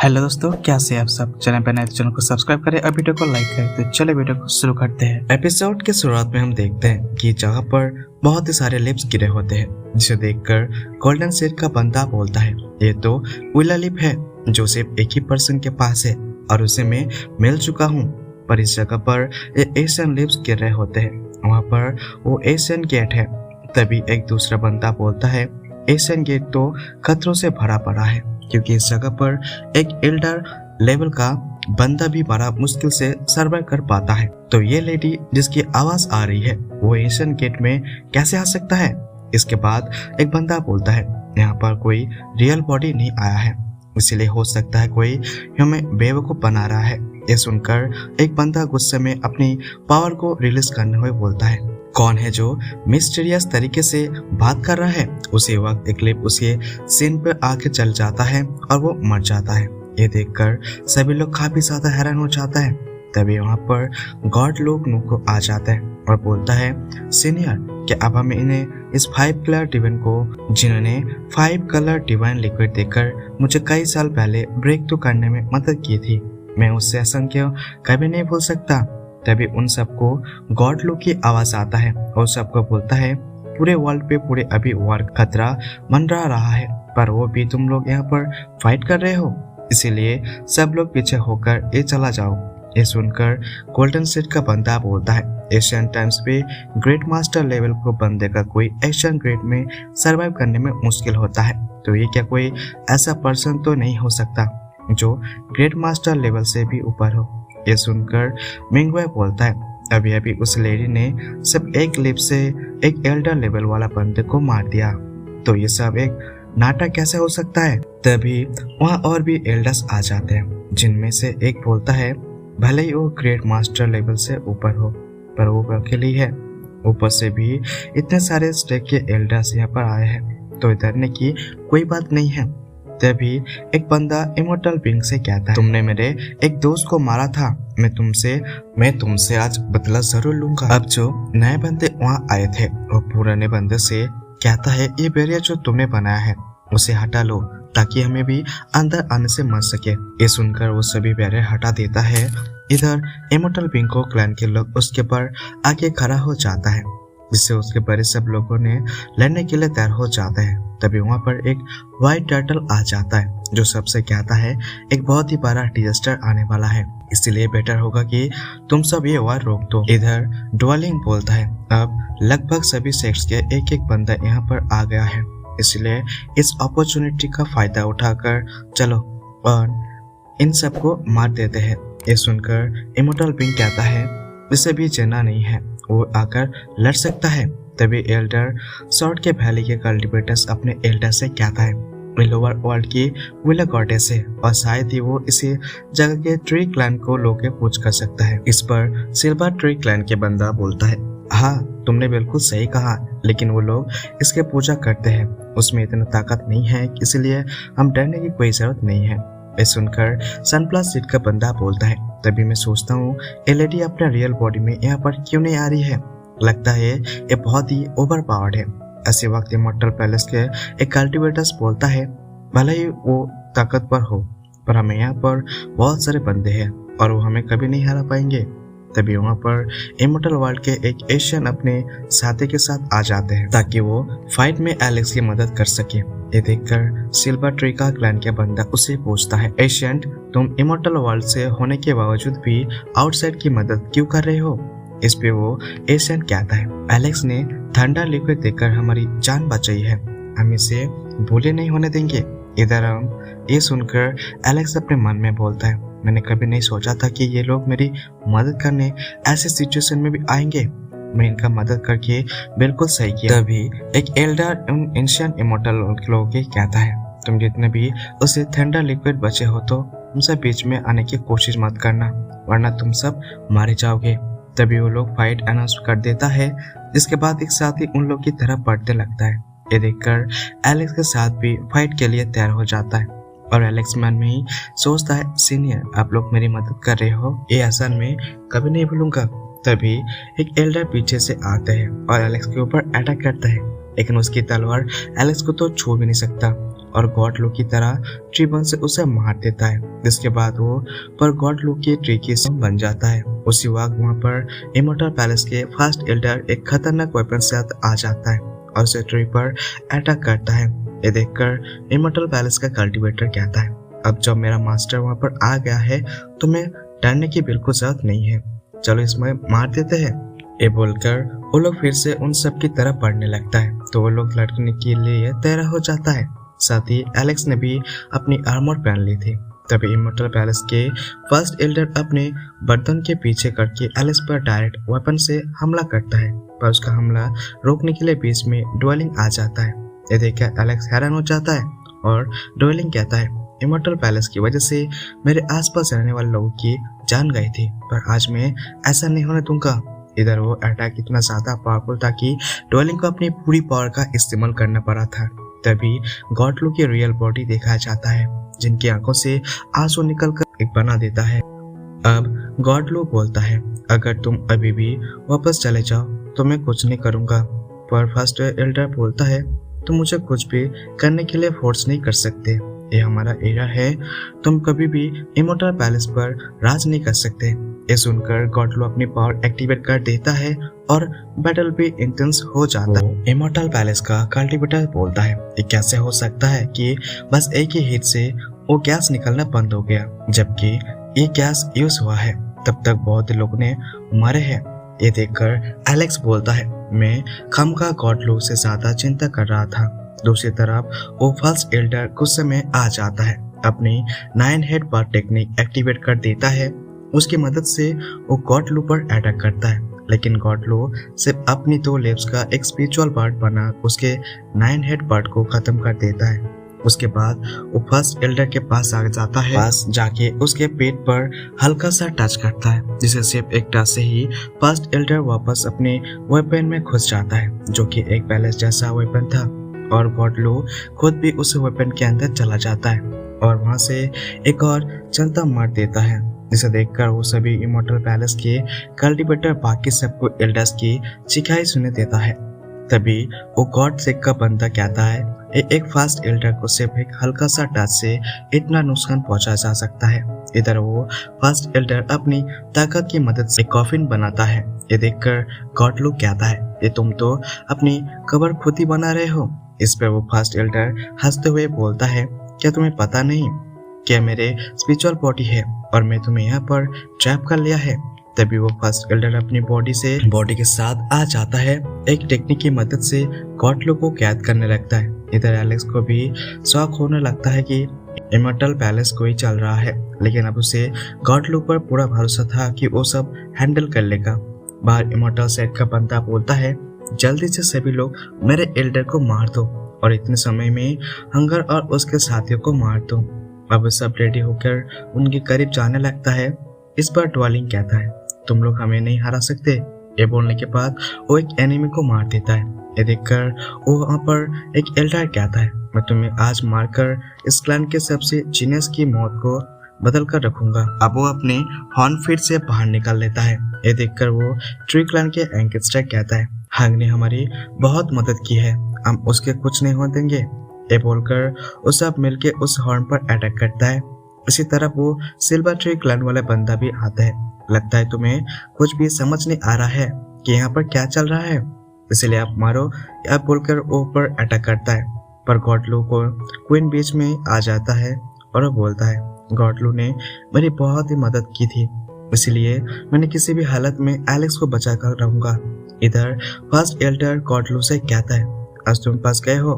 Hello दोस्तों, कैसे हैं आप सब। चैनल पर नए तो चैनल को सब्सक्राइब करें और वीडियो को लाइक करें। तो चले वीडियो को शुरू करते हैं। एपिसोड के शुरुआत में हम देखते हैं कि जगह पर बहुत ही सारे लिप्स गिरे होते हैं, जिसे देखकर गोल्डन सीड का बंदा बोलता है, ये तो विला लिप है जो सिर्फ एक ही पर्सन के पास है और उसे मैं मिल चुका हूँ। पर इस जगह पर ये एशियन लिप्स गिर रहे होते हैं, वहाँ पर वो एशियन गेट है। तभी एक दूसरा बंदा बोलता है, एशियन गेट तो खतरों से भरा पड़ा है, क्योंकि इस जगह पर एक एल्डर लेवल का बंदा भी बड़ा मुश्किल से सर्वाइव कर पाता है। तो ये लेडी जिसकी आवाज आ रही है वो एशियन गेट में कैसे आ सकता है। इसके बाद एक बंदा बोलता है, यहाँ पर कोई रियल बॉडी नहीं आया है, इसीलिए हो सकता है कोई हमें बेवकूफ बना रहा है। ये सुनकर एक बंदा गुस्से में अपनी पावर को रिलीज करने हुए बोलता है, कौन है जो मिस्टीरियस तरीके से बात कर रहा है। उसी वक्त एक लिप उसके सीन पर आके चल जाता है और वो मर जाता है। ये देखकर सभी लोग काफी ज्यादा हैरान हो जाता है। तभी वहाँ पर गॉड लोग नु को आ जाता है और बोलता है, सीनियर क्या अब हमें इन्हें इस 5 कलर डिवाइन को, जिन्होंने 5 कलर डिवाइन लिक्विड देकर मुझे कई साल पहले ब्रेक थ्रू करने में मदद की थी, मैं उससे असंख्य कभी नहीं भूल सकता। तभी उन सबको गॉड लोग की आवाज आता है और सबको बोलता है, पूरे वर्ल्ड पे पूरे अभी वार खतरा मंडरा रहा है, पर वो भी तुम लोग यहाँ पर फाइट कर रहे हो, इसीलिए सब लोग पीछे होकर ये चला जाओ। ये सुनकर गोल्डन सीड का बंदा बोलता है, एशियन टाइम्स पे ग्रेट मास्टर लेवल को बंदे का कोई एशियन ग्रेड में सरवाइव करने में मुश्किल होता है, तो ये क्या कोई ऐसा पर्सन तो नहीं हो सकता जो ग्रेट मास्टर लेवल से भी ऊपर हो। ये सुनकर मिंगवे बोलता है, अभी अभी उस लेडी ने सिर्फ एक लिप से एक एल्डर लेवल वाला बंदे को मार दिया, तो ये सब एक नाटक कैसे हो सकता है। तभी वहाँ और भी एल्डर्स आ जाते हैं, जिनमें से एक बोलता है, भले ही वो ग्रेट मास्टर लेवल से ऊपर हो, पर वो अकेली है, ऊपर से भी इतने सारे स्टेक के एल्डर्स यहाँ पर आए हैं, तो डरने की कोई बात नहीं है। तभी एक बंदा इमोर्टल बीइंग से कहता है, तुमने मेरे एक दोस्त को मारा था, मैं तुमसे आज बदला जरूर लूंगा। अब जो नए बंदे वहाँ आए थे वो पुराने बंदे से कहता है, ये बैरियर जो तुमने बनाया है उसे हटा लो, ताकि हमें भी अंदर आने से मर सके। ये सुनकर वो सभी बैरियर हटा देता है। इधर इमोर्टल बीइंग को क्लैन के लोग उसके पर आके खड़ा हो जाता है, जिससे उसके बड़े सब लोगों ने लड़ने के लिए तैयार हो जाते हैं। तभी वहाँ पर एक व्हाइट टर्टल आ जाता है, जो सबसे कहता है, एक बहुत ही बड़ा डिजास्टर आने वाला है, इसलिए बेटर होगा कि तुम सब ये वार रोक दो। इधर ड्वेलिंग बोलता है, अब लगभग सभी सेक्स के एक एक बंदा यहाँ पर आ गया है, इसलिए इस अपॉर्चुनिटी का फायदा उठाकर चलो और इन सबको मार देते हैं। ये सुनकर इमोर्टल बीइंग कहता है, इसे भी जीना नहीं है, वो आकर लड़ सकता है। तभी एल्डर सॉर्ड के वैली के कल्टिवेटर्स अपने एल्डर से कहता है, लोअर वर्ल्ड की विला गॉडेस है और शायद ही वो इसी जगह के ट्री क्लैन को लोके पूछ कर सकता है। इस पर सिल्वर ट्री क्लैन के बंदा बोलता है, हाँ तुमने बिल्कुल सही कहा, लेकिन वो लोग इसके पूजा करते हैं, उसमें इतना ताकत नहीं है, इसलिए हम डरने की कोई जरूरत नहीं है। ये सुनकर सनप्लस सीड का बंदा बोलता है, तभी मैं सोचता हूँ ये लेडी अपने रियल बॉडी में यहाँ पर क्यों नहीं आ रही है, लगता है ये बहुत ही ओवर पावर्ड है। ऐसे वक्त इमॉर्टल पैलेस के एक कल्टिवेटर्स बोलता है, भले ही वो ताकतवर हो, पर हमें यहाँ पर बहुत सारे बंदे हैं और वो हमें कभी नहीं हरा पाएंगे। तभी वहाँ पर इमॉर्टल वर्ल्ड के एक एशियन अपने साथी के साथ आ जाते हैं, ताकि वो फाइट में एलेक्स की मदद कर सके। ये देखकर सिल्वर ट्री का क्लैन के बंदा उसे पूछता है, एशियंट तुम इमॉर्टल वर्ल्ड से होने के बावजूद भी आउटसाइड की मदद क्यों कर रहे हो। इस पे वो एशियन कहता है, एलेक्स ने थंडर लिक्विड देकर हमारी जान बचाई है, हम इसे भूले नहीं होने देंगे। इधर हम ये सुनकर एलेक्स अपने मन में बोलता है, मैंने कभी नहीं सोचा था कि ये लोग मेरी मदद करने ऐसे सिचुएशन में भी आएंगे, मैं इनका मदद करके बिल्कुल सही किया। तभी एक एल्डर एंशिएंट इमॉर्टल लोगों के कहता है, तुम जितने भी उसे थंडर लिक्विड बचे हो तो तुम सब बीच में आने की कोशिश मत करना, वरना तुम सब मारे जाओगे। तभी वो लोग फाइट अनाउंस कर देता है, जिसके बाद एक साथी उन लोग की तरफ बढ़ने लगता है। ये देखकर एलेक्स के साथ भी फाइट के लिए तैयार हो जाता है और एलेक्स मन में ही सोचता है, सीनियर आप लोग मेरी मदद कर रहे हो, ये आसान में कभी नहीं भूलूंगा। तभी एक एल्डर पीछे से आते हैं और एलेक्स के ऊपर अटैक करता है, लेकिन उसकी तलवार एलेक्स को तो छू भी नहीं सकता और गॉड लो की तरह ट्री बन से उसे मार देता है, जिसके बाद वो पर गॉड लो की ट्री की सम बन जाता है। उसी वक्त वहाँ पर इमोर्टल पैलेस के फर्स्ट एल्डर एक खतरनाक वेपन से आ जाता है और उसे ट्री पर अटैक करता है। ये देखकर इमोर्टल पैलेस का कल्टीवेटर कहता है, अब जब मेरा मास्टर वहाँ पर आ गया है तो मैं डरने की बिल्कुल जरूरत नहीं है, चलो इसमें मार देते हैं। ये बोलकर वो लोग फिर से उन सब की तरफ बढ़ने लगता है, तो वो लोग लड़ने के लिए तैयार हो जाता है। साथ ही एलेक्स ने भी अपनी आर्मर पहन ली थी। तभी इमोर्टल पैलेस के फर्स्ट एल्डर अपने बर्तन के पीछे करके एलेक्स पर डायरेक्ट वेपन से हमला करता है, पर उसका हमला रोकने के लिए बीच में ड्वेलिंग आ जाता है। ये देखकर एलेक्स हैरान हो जाता है और ड्वेलिंग कहता है, इमोर्टल पैलेस की वजह से मेरे आसपास रहने वाले लोगों की जान गई थी, पर आज मैं ऐसा नहीं होने दूंगा। इधर वो अटैक इतना ज्यादा पावरफुल था कि ड्वेलिंग को अपनी पूरी पावर का इस्तेमाल करना पड़ा था। तभी गॉड लो की रियल बॉडी दिखाया जाता है, जिनकी आंखों से आंसू निकलकर एक बना देता है। अब गॉड लो बोलता है, अगर तुम अभी भी वापस चले जाओ तो मैं कुछ नहीं करूंगा। पर फर्स्ट एल्डर बोलता है, तुम मुझे कुछ भी करने के लिए फोर्स नहीं कर सकते, ये हमारा एरा है, तुम कभी भी इमोर्टल पैलेस पर राज नहीं कर सकते। ये सुनकर गॉड लो अपनी पावर एक्टिवेट कर देता है और बैटल भी इंटेंस हो जाता है। इमोर्टल पैलेस का कल्टीवेटर बोलता है, ये कैसे हो सकता है कि बस एक ही हिट से वो गैस निकलना बंद हो गया, जबकि ये गैस यूज हुआ है, तब तक बहुत लोगों ने मरे हैं। ये देखकर एलेक्स बोलता है, मैं खामखा गॉड लो से ज्यादा चिंता कर रहा था। दूसरी तरफ वो फर्स्ट एल्डर गुस्से में आ जाता है, अपनी 9 हेड बर्ड टेक्निक एक्टिवेट कर देता है। उसकी मदद से वो गॉड लो पर अटैक करता है, लेकिन गॉड लो सिर्फ अपनी 2 लेब्स का एक स्पिरिचुअल बर्ड बना उसके 9 हेड बर्ड को खत्म कर देता है। उसके बाद वो फर्स्ट एल्डर के पास आ जाता है, पास जाके उसके पेट पर हल्का सा टच करता है, जिसे सिर्फ एक टच से ही फर्स्ट एल्डर वापस अपने वेपन में घुस जाता है, जो कि एक पैलेस जैसा वेपन था। और गॉड लो खुद भी उस वेपन के अंदर चला जाता है और वहां से एक और जनता मार देता है, जिसे देखकर वो सभी इमोर्टल पैलेस के कल्टीवेटर बाकी सबको एल्डर्स की शिकायत सुनने देता है। तभी वो गॉड सेक का बंदा कहता है, एक फास्ट एल्डर को सिर्फ एक हल्का सा टच से इतना नुकसान पहुंचा जा सकता है। इधर वो फास्ट एल्डर अपनी ताकत की मदद से कॉफिन बनाता है। ये देखकर गॉड लो कहता है, ये तुम तो अपनी कब्र खुद ही बना रहे हो। इस पर वो फास्ट एल्डर हंसते हुए बोलता है, क्या तुम्हें पता नहीं क्या मेरे स्पिरिचुअल बॉडी है और मैं तुम्हें यहाँ पर ट्रैप कर लिया है। तभी वो फर्स्ट एल्डर अपनी बॉडी के साथ आ जाता है, एक टेक्निक की मदद से गॉड लो को कैद करने लगता है। इधर एलेक्स को भी शौक होने लगता है कि इमोर्टल पैलेस को ही चल रहा है, लेकिन अब उसे गॉड लो पर पूरा भरोसा था कि वो सब हैंडल कर लेगा। बाहर इमोर्टल सेट का बंदा बोलता है, जल्दी से सभी लोग मेरे एल्डर को मार दो और इतने समय में हंगर और उसके साथियों को मार दो। अब सब रेडी होकर उनके करीब जाने लगता है। इस पर ड्वेलिंग कहता है, तुम लोग हमें नहीं हरा सकते। ये बोलने के बाद वो एक एनिमी को मार देता है। ये देखकर वो वहाँ पर एक एल्डर कहता है, मैं तुम्हें आज मारकर इस क्लैन के सबसे जीनियस की मौत को बदल कर रखूंगा। अब वो अपने हॉर्न फीट से बाहर निकल लेता है। ये देखकर वो ट्री क्लैन के एंकेस्टर कहता है, हंग ने हमारी बहुत मदद की है, हम उसके कुछ नहीं होने देंगे। ये बोलकर वो सब मिलके उस हॉर्न पर अटैक करता है। इसी तरह वो सिल्वर ट्री क्लैन वाला बंदा भी आता है। लगता है तुम्हें कुछ भी समझ नहीं आ रहा है कि यहाँ पर क्या चल रहा है, इसलिए आप मारो या बोलकर वो ऊपर अटैक करता है। पर गॉड लो को क्वीन बीच में आ जाता है और वो बोलता है, गॉड लो ने मेरी बहुत ही मदद की थी, इसलिए मैंने किसी भी हालत में एलेक्स को बचा कर रहूंगा। इधर फर्स्ट एल्डर गॉड लो से कहता है, आज तुम पास गए हो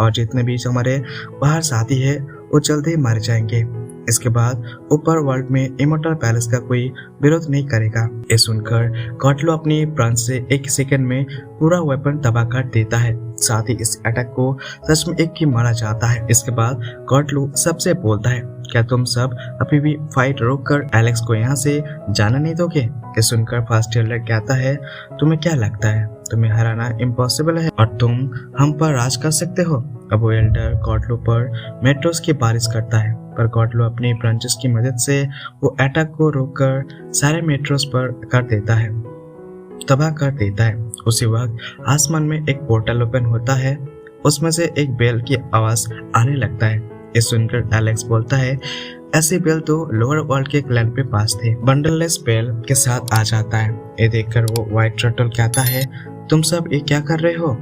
और जितने भी हमारे बाहर साथी है वो जल्द ही मारे जाएंगे। इसके बाद ऊपर वर्ल्ड में इमोर्टल पैलेस का कोई विरोध नहीं करेगा। ये सुनकर गॉड लो अपनी प्राण से एक सेकंड में पूरा वेपन तबाह कर देता है। साथ ही इस अटैक को सच में एक ही मारा जाता है। इसके बाद गॉड लो सबसे बोलता है, क्या तुम सब अभी भी फाइट रोक कर एलेक्स को यहाँ से जाने नहीं दोगे? ये सुनकर फर्स्ट एल्डर कहता है, तुम्हें क्या लगता है तुम्हें हराना इम्पॉसिबल है और तुम हम पर राज कर सकते हो? अब वो एल्डर गॉड लो पर मेट्रोस की बारिश करता है, पर गॉड लो अपनी ब्रांचेस की मदद से वो अटैक को रोककर सारे मेट्रोस पर कर देता है, तबाह कर देता है। उसी वक्त आसमान में एक पोर्टल ओपन होता है उसमें से एक बेल की आवाज आने लगता है। ये सुनकर एलेक्स बोलता है, ऐसी बेल तो लोअर वर्ल्ड के क्लैन पे पास थे। बंडललेस बेल के साथ आ जाता है। ये देखकर वो व्हाइट टर्टल कहता है, तुम सब ये क्या कर रहे हो?